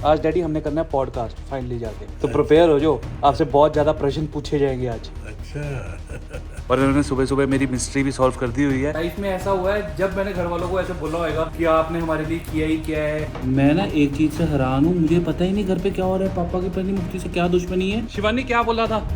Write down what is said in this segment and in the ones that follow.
आज डैडी हमने करना है पॉडकास्ट फाइनली जाके, तो प्रिपेयर हो जाओ, आपसे बहुत ज्यादा प्रश्न पूछे जाएंगे आज। अच्छा। और इन्होंने सुबह सुबह मेरी मिस्ट्री भी सॉल्व कर दी हुई है। लाइफ में ऐसा हुआ है जब मैंने घर वालों को ऐसे बोला होगा कि आपने हमारे लिए किया ही क्या है। मैं ना एक चीज से हैरान हूँ, मुझे पता ही नहीं घर पे क्या हो रहा है, पापा के प्रति मुफ्ती से क्या दुश्मनी है। शिवानी क्या बोला था?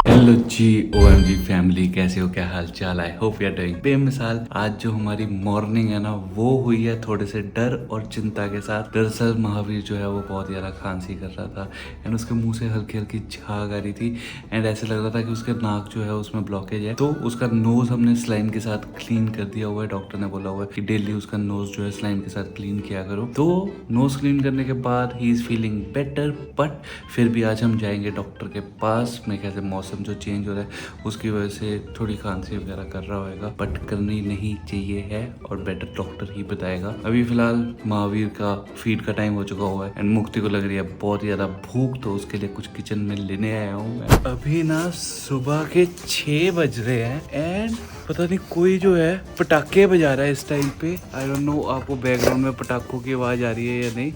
हेलो जी OMG फैमिली, कैसे हो, क्या हाल चाल है? होप यू आर डूइंग बेमिसाल। आज जो हमारी मॉर्निंग है ना वो हुई है थोड़े से डर और चिंता के साथ। दरअसल महावीर जो है वो बहुत ज़्यादा खांसी कर रहा था एंड उसके मुंह से हल्की हल्की झाग आ रही थी एंड ऐसे लग रहा था कि उसके नाक जो है उसमें ब्लॉकेज है। तो उसका नोज हमने स्लाइन के साथ क्लीन कर दिया हुआ है। डॉक्टर ने बोला हुआ है कि डेली उसका नोज जो है स्लाइन के साथ क्लीन किया करो। तो नोज क्लीन करने के बाद he is feeling better, but फिर भी आज हम जाएंगे डॉक्टर के पास। मैं कहते मौसम जो चेंज हो रहा है उसकी वजह से थोड़ी खांसी वगैरह कर रहा होगा, बट करनी नहीं चाहिए है और बेटर डॉक्टर ही बताएगा। अभी फिलहाल महावीर का फीड का टाइम हो चुका हुआ है एंड मुक्ति को लग रही है बहुत ज्यादा भूख, तो उसके लिए कुछ किचन में लेने आया हूँ मैं। अभी ना सुबह के 6 बज रहे हैं एंड पता नहीं कोई जो है पटाखे बजा रहा है इस टाइम पे। आई डोंट नो आपको बैकग्राउंड में पटाखों की आवाज आ रही है या नहीं,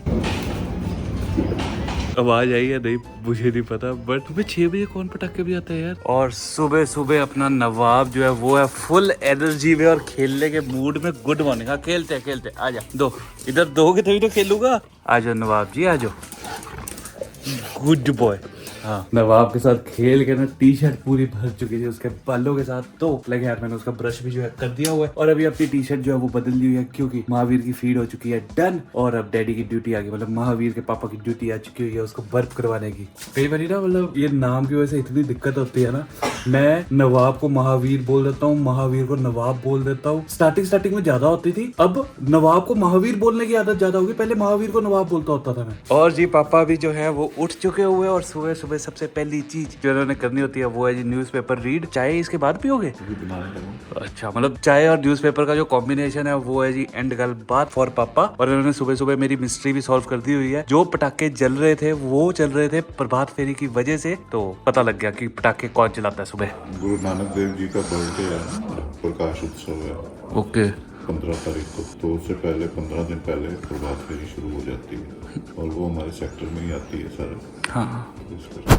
आवाज आई है नहीं मुझे नहीं पता, बट सुबह 6 बजे कौन पटाखे बजाता है यार। और सुबह सुबह अपना नवाब जो है वो है फुल एनर्जी में और खेलने के मूड में। Good morning. हाँ खेलते हैं खेलते हैं, आ जा दो इधर दोगे तभी तो खेलूंगा। आ जाओ नवाब जी आ जाओ, गुड बॉय। हाँ नवाब के साथ खेल के ना टी शर्ट पूरी भर चुकी थी उसके बालों के साथ, तो लगे यार मैंने उसका ब्रश भी जो है कर दिया हुआ है और अभी अपनी टी शर्ट जो है वो बदल ली हुई है क्योंकि महावीर की फीड हो चुकी है डन और अब डैडी की ड्यूटी आ गई, मतलब महावीर के पापा की ड्यूटी आ चुकी हुई है उसको बर्फ करवाने की। कई बार ना मतलब ये नाम की वजह से इतनी दिक्कत होती है ना, मैं नवाब को महावीर बोल देता हूँ, महावीर को नवाब बोल देता हूँ। स्टार्टिंग में ज्यादा होती थी, अब नवाब को महावीर बोलने की आदत ज्यादा होगी, पहले महावीर को नवाब बोलता होता था मैं। और जी पापा भी जो है वो उठ चुके हुए और सुबह सुबह सबसे पहली चीज जो इन्होंने करनी होती है वो है जी न्यूज़पेपर रीड। चाय इसके बाद पियोगे? अच्छा, मतलब चाय और न्यूज़पेपर का जो कॉम्बिनेशन है वो है जी एंड गल बात फॉर पापा। और इन्होंने सुबह सुबह मेरी मिस्ट्री भी सॉल्व कर दी हुई है। जो पटाखे जल रहे थे वो चल रहे थे प्रभात फेरी की वजह से, तो पता लग गया कि पटाखे कौन चलाता है सुबह। गुरु नानक देव जी का बर्थडे है, प्रकाश उत्सव है ओके 15 तारीख को, तो उससे पहले 15 दिन पहले प्रभात फेरी शुरू हो जाती है और वो हमारे सेक्टर में ही आती है सर। हाँ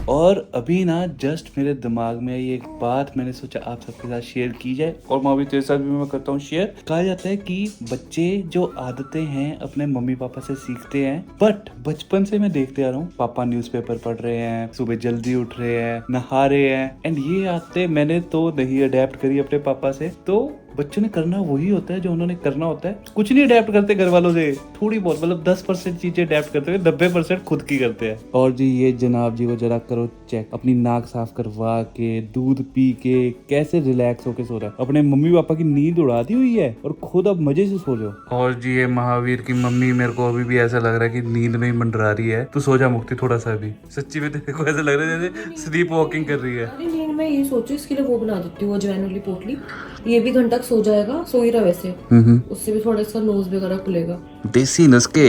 और अभी ना जस्ट मेरे दिमाग में ये एक बात मैंने सोचा आप सबके साथ शेयर की जाए और मैं तेरे साथ भी मैं करता हूँ शेयर। कहा जाता है कि बच्चे जो आदतें हैं अपने मम्मी पापा से सीखते हैं, बट बचपन से मैं देखते आ रहा हूँ पापा न्यूज़पेपर पढ़ रहे हैं, सुबह जल्दी उठ रहे हैं, नहा रहे हैं एंड ये आदतें मैंने तो नहीं अडेप्ट करी अपने पापा से। तो बच्चों ने करना वही होता है जो उन्होंने करना होता है, कुछ नहीं अडेप्ट करते घर वालों से, थोड़ी बहुत मतलब 10% चीजें अडेप्ट करते हैं, 90% खुद की करते हैं। और जी ये जनाब जी को जरा करो चेक, अपनी नाक साफ करवा के दूध पी के कैसे रिलैक्स होके सो रहा है, अपने मम्मी पापा की नींद उड़ा दी हुई है और खुद अब मजे से सो जाओ। और जी ये महावीर की मम्मी मेरे को अभी भी ऐसा लग रहा है कि नींद में ही मंडरा रही है। तू सो जा मुक्ति थोड़ा सा भी, सच्ची में तेरे को ऐसा लग रहा है जैसे स्लीप वॉकिंग कर रही है। अरे नहीं मैं ये सोचू इसके लिए वो बना देती हूँ अजवाइन वाली पोटली, ये भी घंटा सो जाएगा, सो ही रहा वैसे, उससे भी थोड़ा सा नोज वगैरह खुलेगा। देसी नुस्खे।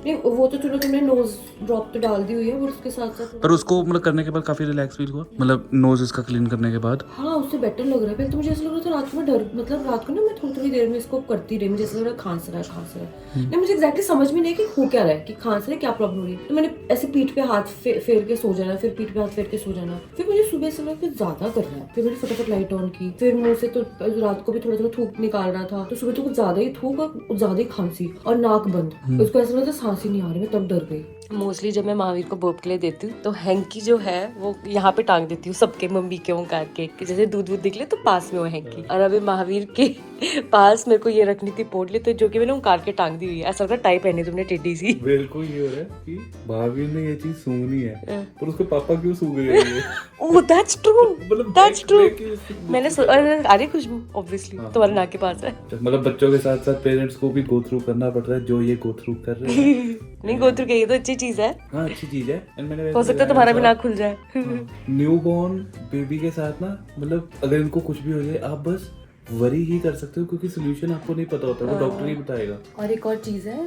नहीं वो तो चलो तुमने नोज ड्रॉप तो डाल दी हुई है, और उसके साथ साथ पर उसको मतलब करने के बाद काफी रिलैक्स फील हुआ, मतलब नोज इसका क्लीन करने के बाद। हाँ उससे बेटर लग रहा है। पहले तो मुझे ऐसा लग रहा था रात को मैं डर, मतलब रात को ना मैं थोड़ी थोड़ी देर में इसको करती रही, मुझे ऐसा लग रहा है खांस रहा है। नहीं मुझे एग्जैक्टली समझ में नहीं कि हो क्या रहा है, कि खांस रहा है, क्या प्रॉब्लम हो रही है। तो मैंने ऐसे पीठ पे हाथ फेर के सो जाना, फिर पीठ पे हाथ फेर के सो जाना। फिर मुझे सुबह से लगा कि ज्यादा कर रहा है, फिर मैंने फटाफट लाइट ऑन की, फिर मुंह से तो रात को भी थोड़ा थोड़ा थूक निकाल रहा था, तो सुबह तो कुछ ज्यादा ही थूक और ज्यादा ही खांसी और नाक बंद, उसको ऐसा लगा था सांस ही नहीं आ रही, मैं तब डर गई। मोस्टली जब मैं महावीर को बोप के लिए देती हूँ तो हैंकी जो है वो यहाँ पे टांग देती हूँ सबके मम्मी के ओंकार के, कि जैसे दूध वूध निकले तो पास में वो हैंकी। और अभी महावीर के पास मेरे को ये रखनी थी पोटली, तो जो कि मैंने ओंकार के टांग दी हुई है। ऐसा लग रहा है टाई पहनी तुमने टेढ़ी सी। मेरे को ये हो रहा है कि महावीर ने ये चीज सूंघनी है पर उसके पापा क्यों सूंघ रहे हैं? ओह दैट्स ट्रू, मतलब दैट्स ट्रू। ब्रेक- मैंने आ रही खुशबू ऑब्वियसली तुम्हारे नाक के पास है। मतलब बच्चों के साथ साथ पेरेंट्स को भी गो थ्रू करना पड़ रहा है जो ये गो थ्रू कर रहे हैं। नहीं गो थ्रू के, ये तो अच्छी चीज है, हाँ अच्छी चीज है। And मैंने हो सकता है तुम्हारा भी नाक खुल जाए। न्यू बॉर्न बेबी के साथ ना, मतलब अगर इनको कुछ भी हो जाए आप बस वरी ही कर सकते हो क्योंकि सोल्यूशन आपको नहीं पता होता, वो डॉक्टर ही बताएगा। और एक और चीज है,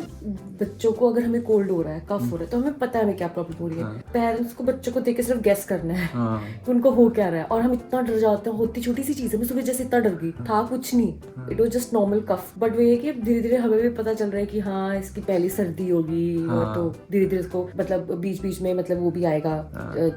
बच्चों को अगर हमें कोल्ड हो रहा है, कफ हो रहा है, तो हमें पता है हमें क्या प्रॉब्लम हो रही है। पेरेंट्स को बच्चों को देख के सिर्फ गेस करना है कि उनको हो क्या रहा है, और हम इतना डर जाते हैं। होती छोटी सी चीज है, मैं सुबह जैसे इतना डर गई, था कुछ नहीं, it was just normal cough. But वो ये कि धीरे धीरे हमें भी पता चल रहा है कि हाँ इसकी पहली सर्दी होगी, और तो धीरे धीरे इसको मतलब बीच बीच में मतलब वो भी आएगा,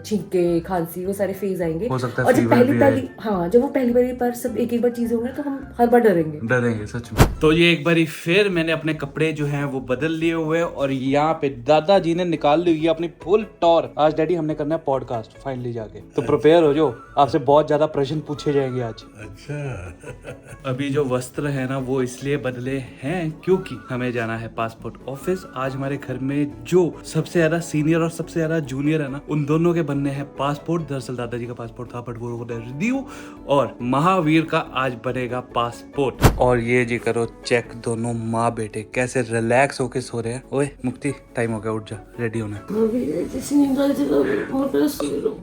छींके, खांसी, वो सारे फेज आएंगे। हो सकता है और जब fever भी पहली हाँ जब वो पहली बार सब एक बार चीजें होंगी तो हम हर बार डरेंगे सच में। तो ये एक बारी फिर मैंने अपने कपड़े जो हैं वो बदल लिए हुए हैं, और यहाँ पे दादाजी ने निकाल ली हुई है अपनी फुल टॉर। आज डैडी हमने करना है पॉडकास्ट फाइनली जाके, तो प्रिपेयर हो जाओ, आपसे बहुत ज्यादा प्रश्न पूछे जाएंगे आज। अच्छा। अभी जो वस्त्र है ना वो इसलिए बदले हैं क्योंकि हमें जाना है पासपोर्ट ऑफिस। आज हमारे घर में जो सबसे ज्यादा सीनियर और सबसे ज्यादा जूनियर है ना, उन दोनों के बनने हैं पासपोर्ट। दरअसल दादाजी का पासपोर्ट था बट वो रिव्यू, और महावीर का आज बनेगा पासपोर्ट। और ये जी करो चेक, दोनों माँ बेटे कैसे रिलैक्स होके सो रहे हैं। ओए मुक्ति, टाइम हो गया, उठ जा, रेडी होना है।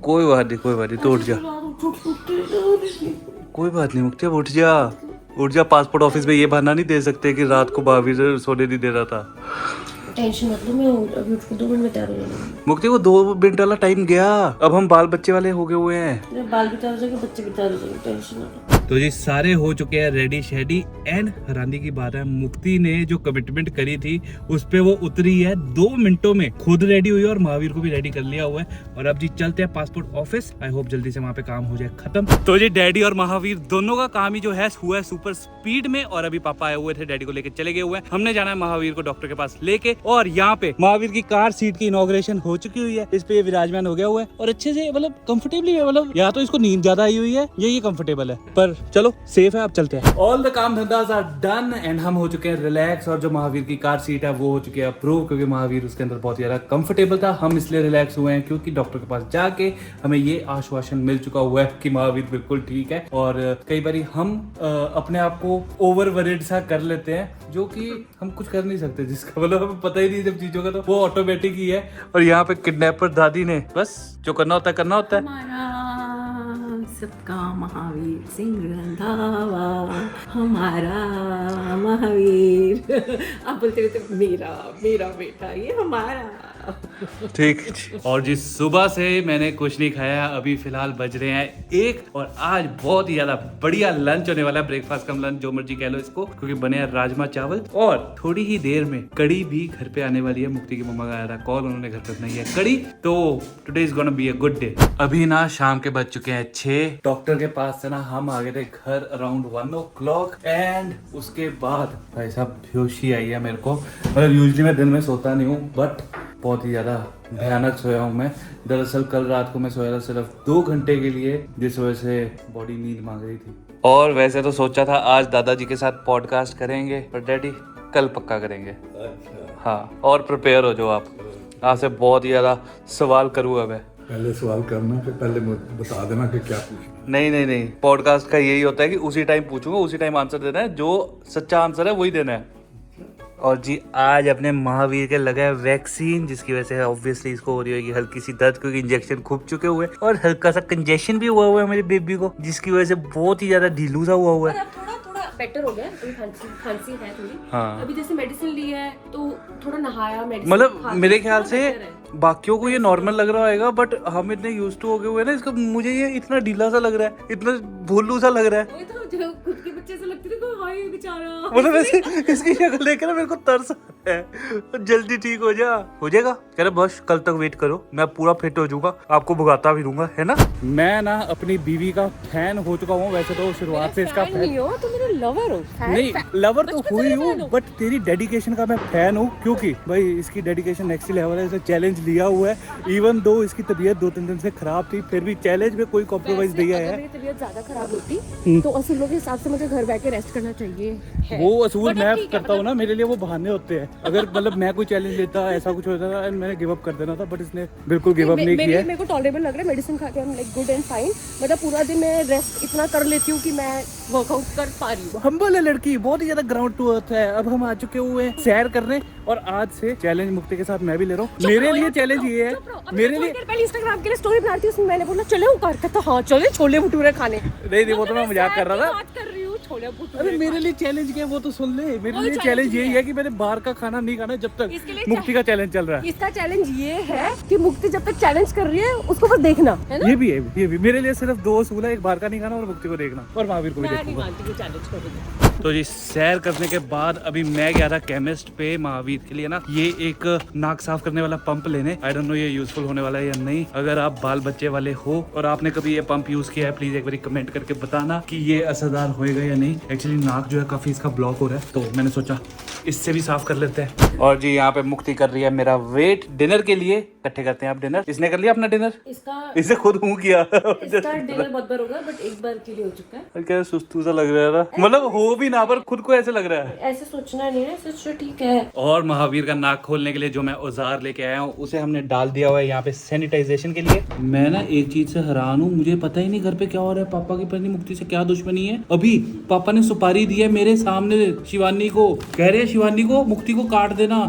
कोई बात नहीं, तो उठ जा। कोई बात नहीं मुक्ति, अब उठ जा। पासपोर्ट ऑफिस में ये बहाना नहीं दे सकते कि रात को महावीर सोने नहीं दे रहा था। टेंशन मत लो, मैं अभी उठ के 2 मिनट में तैयार हो जाऊंगी। मुक्ति वो 2 मिनट वाला टाइम गया, अब हम बाल बच्चे वाले हो गए हुए हैं। मेरे बाल भी तैयार हो जाएंगे, बच्चे भी तैयार हो जाएंगे, टेंशन मत लो। तो जी सारे हो चुके हैं रेडी शेडी, एंड हैरानी की बात है मुक्ति ने जो कमिटमेंट करी थी उस पे वो उतरी है 2 मिनटों में, खुद रेडी हुई है और महावीर को भी रेडी कर लिया हुआ है। और अब जी चलते हैं पासपोर्ट ऑफिस, आई होप जल्दी से वहाँ पे काम हो जाए खत्म। तो जी डैडी और महावीर दोनों का काम ही जो है हुआ है सुपर स्पीड में, और अभी पापा आए हुए थे, डैडी को लेके चले गए हुए हैं। हमने जाना है महावीर को डॉक्टर के पास लेके, और यहाँ पे महावीर की कार सीट की इनॉग्रेशन हो चुकी हुई है, इस पे ये विराजमान हो गया हुआ है और अच्छे से मतलब कंफर्टेबली है। मतलब या तो इसको नींद ज्यादा आई हुई है या ये कंफर्टेबल है, पर चलो सेफ है। अब चलते हैं। ऑल द काम धंधास आर डन एंड हम हो चुके हैं रिलैक्स, और जो महावीर की कार सीट है वो हो चुकी है अप्रूव, क्योंकि महावीर उसके अंदर बहुत ज्यादा कंफर्टेबल था। हम इसलिए रिलैक्स हुए हैं क्योंकि डॉक्टर के पास जाके हमें ये आश्वासन मिल चुका हुआ है कि महावीर बिल्कुल ठीक है। और कई बार हम अपने आप को ओवर वरीड सा कर लेते हैं, जो कि हम कुछ कर नहीं सकते, जिसका मतलब हमें पता ही नहीं जब चीजों का, तो वो ऑटोमेटिक ही है। और यहाँ पे किडनैपर दादी ने बस जो करना होता है हमारा सबका महावीर सिंह रंधावा, हमारा महावीर। आप बोलते रहते मेरा बेटा, ये हमारा। ठीक। और जिस सुबह से मैंने कुछ नहीं खाया, अभी फिलहाल बज रहे हैं 1, और आज बहुत ही ज्यादा बढ़िया लंच होने वाला है, ब्रेकफास्ट कम लंच जो मर्जी कह लो इसको, क्योंकि बने हैं राजमा चावल, और थोड़ी ही देर में कड़ी भी घर पे आने वाली है। मुक्ति की मम्मा का आया था कॉल, उन्होंने घर पे बनाई है कड़ी, तो today is gonna be a good day. अभी ना शाम के बज चुके हैं 6, डॉक्टर के पास से ना हम आ गए थे घर अराउंड 1 o'clock, एंड उसके बाद भाई साहब बेहोशी आई है मेरे को। मतलब यूजुअली मैं दिन में सोता नहीं हूँ, बट बहुत ही ज़्यादा भयानक सोया हूँ मैं। दरअसल कल रात को मैं सोया था सिर्फ 2 घंटे के लिए, जिस वजह से बॉडी नींद मांग रही थी। और वैसे तो सोचा था आज दादाजी के साथ पॉडकास्ट करेंगे, पर डैडी कल पक्का करेंगे। हाँ, और प्रिपेयर हो जाओ आप, आपसे बहुत ही ज़्यादा सवाल करूँगा मैं। पहले सवाल करना, फिर पहले बता देना कि क्या पूछना। नहीं, पॉडकास्ट का यही होता है कि उसी टाइम पूछूंगा, उसी टाइम आंसर देना है, जो सच्चा आंसर है वही देना है। और जी आज अपने महावीर के लगा है वैक्सीन, जिसकी वजह से ऑब्वियसली इसको हो रही होगी हल्की सी दर्द, क्योंकि इंजेक्शन खूब चुके हुए, और हल्का सा कंजेशन भी हुआ हुआ है मेरी बेबी को, जिसकी वजह से बहुत ही ज्यादा ढीलू सा हुआ है। थोड़ा बेटर हो गया, अभी खांसी है थोड़ी। हाँ। अभी जैसे मेडिसिन ली है तो थोड़ा नहाया, मेडिसिन मतलब मेरे ख्याल से बाकियों को ये नॉर्मल लग रहा होगा, बट हम इतने यूज टू हो गए हुए ना इसका, मुझे ये इतना ढीला सा लग रहा है, इतना भोलू सा लग रहा है। वही तो, जो खुद के बच्चे से लगते थे को हाय बेचारा। मतलब ऐसे इसकी शक्ल देख ना मेरे को तरस आता है। जल्दी ठीक हो जाएगा। कह रहे बस कल तक वेट करो, मैं पूरा फिट हो जाऊंगा, आपको भगाता भी दूंगा, है ना। मैं ना अपनी बीवी का फैन हो चुका हूँ, वैसे तो शुरुआत से इसका फैन हो, तो मेरे लवर हो। नहीं, लवर तो हुई हूँ, बट तेरी डेडिकेशन का मैं फैन हूँ, क्योंकि भाई इसकी डेडिकेशन नेक्स्ट लेवल है। इसने चैलेंज लिया हुआ है, इवन दो इसकी तबीयत 2-3 दिन से खराब थी, फिर भी चैलेंज में कोई कॉम्प्रोमाइज नहीं आया है। मेरी तबीयत ज्यादा खराब होती तो असूलों के हिसाब से मुझे घर बैठ के रेस्ट करना चाहिए। वो असूल मैं करता हूँ ना, मेरे लिए वो बहाने होते हैं। अगर मतलब मैं कोई चैलेंज लेता, ऐसा कुछ होता था, मैंने गिव अप कर देना था, बट इसने बिल्कुल गिव अप नहीं किया। मेरे को टॉलरेबल लग रहा है, मेडिसिन खा के I am like good and fine. मतलब पूरा दिन मैं रेस्ट इतना कर लेती हूँ कि मैं वर्कआउट कर पा रही हूँ। हम्बल है लड़की, बहुत ही ज्यादा ग्राउंड टू अर्थ है। अब हम आ चुके हुए हैं सैर करने, और आज से चैलेंज मुक्ति के साथ मैं भी ले रहा हूँ। मेरे लिए चैलेंज ये है, मेरे लिए पहले इंस्टाग्राम के लिए स्टोरी बना रही थी, उसमें मैंने बोला चले वो कर, हाँ चले छोले भटूरे खाने। नहीं वो तो मैं मजाक कर रहा था। बात कर रही हूँ, छोले अरे मेरे लिए चैलेंज क्या है वो तो सुन ले। मेरे वो लिए challenge चैलेंज यही है। है कि मैंने बाहर का खाना नहीं खाना जब तक इसके लिए मुक्ति का चैलेंज चल रहा है। इसका चैलेंज ये है कि मुक्ति जब तक चैलेंज कर रही है उसको बस देखना है ना। ये भी मेरे लिए सिर्फ 2 असूल है, एक बाहर का नहीं खाना और मुक्ति को देखना, और महावीर को भी मैं नहीं देखूंगा। मानती कि चैलेंज करोगे। तो जी सैर करने के बाद अभी मैं गया था केमिस्ट पे महावीर के लिए ना ये एक नाक साफ करने वाला पंप लेने। आई डोंट नो ये यूजफुल होने वाला है या नहीं। अगर आप बाल बच्चे वाले हो और आपने कभी ये पंप यूज किया है प्लीज एक बार कमेंट करके बताना कि ये असरदार होएगा या नहीं। एक्चुअली नाक जो है काफी इसका ब्लॉक हो रहा है तो मैंने सोचा इससे भी साफ कर लेते हैं। और जी यहाँ पे मुक्ति कर रही है मेरा वेट डिनर के लिए। इकट्ठे करते हैं आप डिनर। इसने कर लिया अपना डिनर? इसे खुद हूँ किया। इसका डिनर बहुत बार हो गया बट एक बार के लिए हो चुका है। क्या सुस्तू सा लग रहा है ना, मतलब हो भी ना पर खुद को ऐसे लग रहा है। ऐसे सोचना नहीं है, सोचो ठीक है। और महावीर का नाक खोलने के लिए जो मैं औजार लेके आया हूँ उसे हमने डाल दिया हुआ है यहाँ पे सैनिटाइजेशन के लिए। मैं ना एक चीज से हैरान हूँ, मुझे पता ही नहीं घर पे क्या हो रहा है। पापा की पत्नी मुक्ति से क्या दुश्मनी है। अभी पापा ने सुपारी दी है मेरे सामने शिवानी को, कह रहे हैं शिवानी को मुक्ति को काट देना।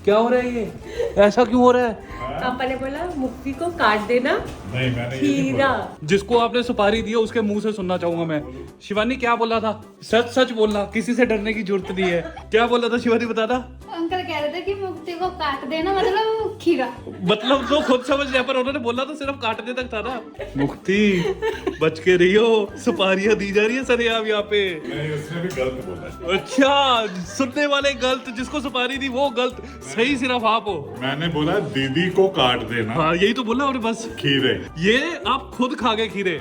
क्या हो रहा है ये, ऐसा क्यों हो रहा है? पापा ने बोला मुक्ति को काट देना। नहीं मैंने खीरा। जिसको आपने सुपारी दी है उसके मुंह से सुनना चाहूंगा मैं। शिवानी क्या बोला था? सच सच बोलना, किसी से डरने की जरूरत नहीं है। क्या बोला था शिवानी, बताना। अंकल कह रहे थे कि मुक्ति को काट देना मतलब खीरा। मतलब तो खुद समझ लिया पर उन्होंने बोला तो सिर्फ काटने तक था ना। मुक्ति बच के रही हो, सुपारियां दी जा रही है सरेआम यहाँ पे। नहीं उसने भी गलत बोला। अच्छा सुनने वाले गलत, जिसको सुपारी दी वो गलत, सही सिर्फ आप हो। मैंने बोला दीदी को काट देना। हाँ यही तो बोला आपने बस। खीरे ये आप खुद खा गए खीरे।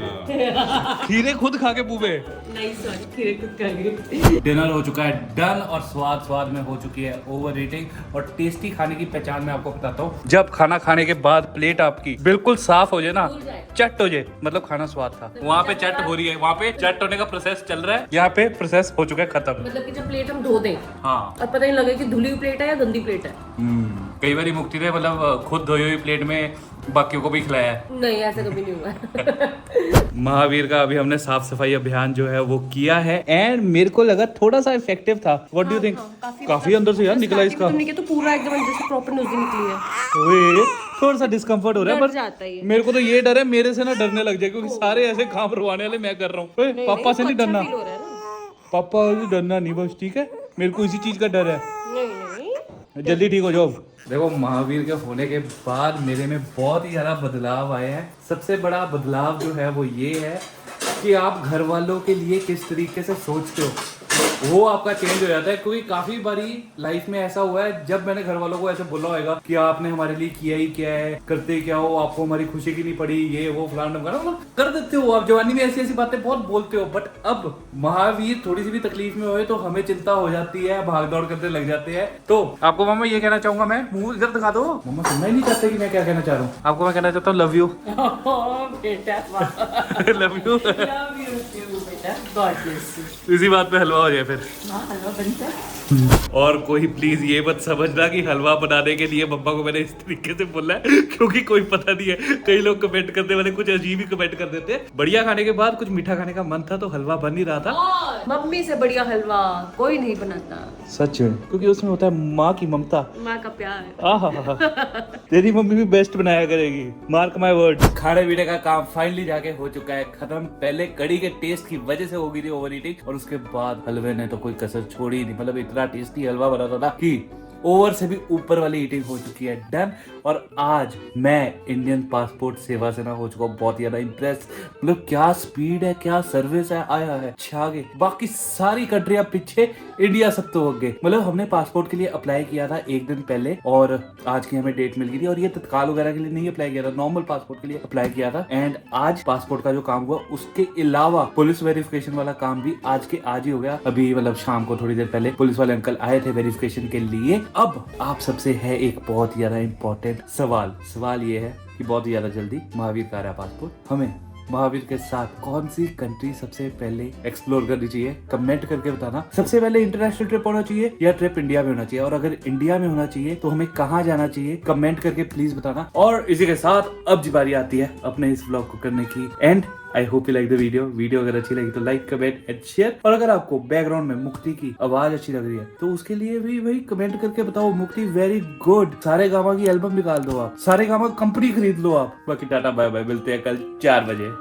खीरे खुद खा के पूबे। नहीं सॉरी, खीरे कुक कर गई। डिनर हो चुका है डन और स्वाद में हो चुकी है ओवर ईटिंग। और टेस्टी खाने की पहचान मैं आपको बताता हूँ, जब खाना खाने के बाद प्लेट आपकी बिल्कुल साफ हो जाए ना, चट हो जाए, मतलब खाना स्वाद था। वहाँ पे चट हो रही है, वहाँ पे चट होने का प्रोसेस चल रहा है, यहाँ पे प्रोसेस हो चुका है खत्म। मतलब कि जब प्लेट हम धो दें हाँ और पता नहीं लगे कि धुली हुई प्लेट है या गंदी प्लेट है। कई बार मुक्ति ने मतलब खुद धोई हुई प्लेट में बाकियों को भी खिलाया है। नहीं ऐसा कभी नहीं हुआ है। महावीर का अभी हमने साफ सफाई अभियान जो है वो किया है एंड मेरे को लगा थोड़ा सा इफेक्टिव था। What do you think? काफी अंदर से यार निकला इसका। तुमने किया तो पूरा एकदम जैसे प्रॉपर नोजल निकली है। ओए थोड़ा सा डिस्कम्फर्ट हो रहा है डर पर जाता है ये। मेरे को तो ये डर है मेरे से ना डरने लग जाए, क्योंकि सारे ऐसे काम करवाने वाले मैं कर रहा हूँ। ओए, पापा से नहीं अच्छा डरना, feel हो रहा है ना? पापा से डरना नहीं बस, ठीक है? मेरे को इसी चीज का डर है। नहीं जल्दी ठीक हो जाओ। देखो महावीर के होने के बाद मेरे में बहुत ही ज्यादा बदलाव आए हैं। सबसे बड़ा बदलाव जो है वो ये है कि आप घर वालों के लिए किस तरीके से सोचते हो, वो आपका चेंज हो जाता है। क्योंकि काफी बारी लाइफ में ऐसा हुआ है जब मैंने घर वालों को ऐसे बोला होगा कि आपने हमारे लिए किया ही क्या है, करते क्या हो, आपको हमारी खुशी की नहीं पड़ी, ये वो फलाना ढमकाना, मतलब कर देते हो आप जवानी में ऐसी ऐसी बातें बहुत बोलते हो। बट अब महावीर थोड़ी सी भी तकलीफ में होए तो हमें चिंता हो जाती है, भाग दौड़ करते लग जाते हैं। तो आपको मम्मा ये कहना चाहूंगा मैं, मुंह इधर दिखा दो। मम्मा सुनना ही नहीं चाहते कि मैं क्या कहना चाह रहा हूँ। आपको मैं कहना चाहता हूँ लव यू। Love you. इसी बात पे हलवा हो जाए फिर। और कोई प्लीज ये मत समझना कि हलवा बनाने के लिए मम्मा को मैंने इस तरीके से बोला है, क्योंकि कोई पता नहीं है। कई लोग कमेंट करने वाले कुछ अजीब ही कमेंट कर देते हैं। बढ़िया खाने के बाद कुछ मीठा खाने का मन था तो हलवा बन ही रहा था। मम्मी से बढ़िया हलवा कोई नहीं बनाता। सच में, क्योंकि उसमें होता है माँ की ममता। माँ का प्यार। आहा, तेरी मम्मी भी बेस्ट बनाया करेगी, मार्क माय वर्ड। खाने पीने का काम फाइनली जाके हो चुका है खत्म। पहले कड़ी के टेस्ट की वजह से हो गई थी ओवर ईटिंग, और उसके बाद हलवे ने तो कोई कसर छोड़ी ही नहीं। मतलब इतना टेस्टी हलवा बना था ना कि ओवर से भी ऊपर वाली ईटिंग हो चुकी है डन। और आज मैं इंडियन पासपोर्ट सेवा से ना हो चुका हूँ बहुत ज्यादा इम्प्रेस। मतलब क्या स्पीड है, क्या सर्विस है, आया है आगे। बाकी सारी कंट्रियां पीछे, इंडिया सब तो हो गए। मतलब हमने पासपोर्ट के लिए अप्लाई किया था एक दिन पहले और आज की हमें डेट मिल गई थी। और ये तत्काल वगैरह के लिए नहीं अप्लाई किया था, नॉर्मल पासपोर्ट के लिए अप्लाई किया था। एंड आज पासपोर्ट का जो काम हुआ उसके अलावा पुलिस वेरिफिकेशन वाला काम भी आज के आज ही हो गया। अभी मतलब शाम को थोड़ी देर पहले पुलिस वाले अंकल आए थे वेरिफिकेशन के लिए। अब आप सबसे है एक बहुत ज्यादा इंपॉर्टेंट सवाल ये है कि बहुत ही ज्यादा जल्दी महावीर का आ रहा है पासपोर्ट। हमें महावीर के साथ कौन सी कंट्री सबसे पहले एक्सप्लोर करनी चाहिए, कमेंट करके बताना। सबसे पहले इंटरनेशनल ट्रिप होना चाहिए या ट्रिप इंडिया में होना चाहिए, और अगर इंडिया में होना चाहिए तो हमें कहाँ जाना चाहिए, कमेंट करके प्लीज बताना। और इसी के साथ अब बारी आती है अपने इस व्लॉग को करने की and. I hope you like the video अगर अच्छी लगी तो लाइक, कमेंट एंड शेयर। और अगर आपको बैकग्राउंड में मुक्ति की आवाज अच्छी लग रही है तो उसके लिए भी भाई कमेंट करके बताओ। मुक्ति वेरी गुड। सारे गामा की एल्बम निकाल दो आप, सारे गामा कंपनी खरीद लो आप। बाकी टाटा बाय बाय, मिलते हैं कल 4 बजे।